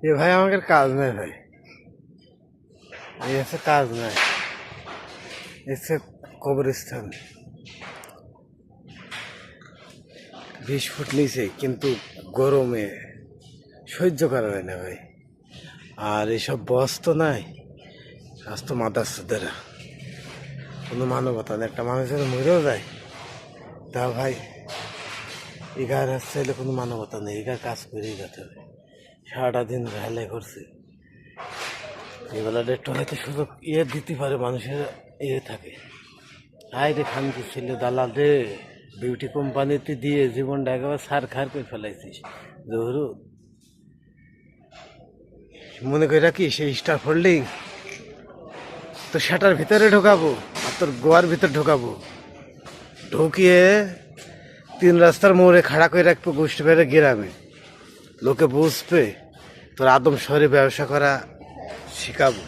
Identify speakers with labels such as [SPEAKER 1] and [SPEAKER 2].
[SPEAKER 1] এ ভাই আমাদের কাজ নাই ভাই, এই হচ্ছে কাজ নাই, এসে কবরস্থান 20 ফুট নিচে, কিন্তু গরমে সহ্য করা যায় না ভাই। আর এসব বস তো নাই, আজ তো মাদারচোদেরা, কোনো মানবতা নেই। একটা মানুষ যদি মরেও যায় তা ভাই এগার চাইলে কোনো মানবতা নেই, এগার কাজ করেই যেতে হবে। সারাটা দিন ভ্যালে করছে, এবেলা একটু হয়তো সুযোগ দিতে পারে, মানুষের থাকে। হাই রে খানকি ছেলে দালাল রে, বিউটি কোম্পানিতে দিয়ে জীবনটা একেবারে সার খার করে ফেলাইছিস। জহুরু মনে করে রাখি সেই স্টার ফোল্ডিং তো সেটার ভিতরে ঢোকাবো আর তোর গোয়ার ভিতর ঢোকাবো, ঢুকিয়ে 3 রাস্তার মোড়ে খাড়া করে রাখবো গোষ্ঠী বেড়ে গ্রামে, লোকে বুঝবে তোর আদম শহরে ব্যবসা করা শিখাবো।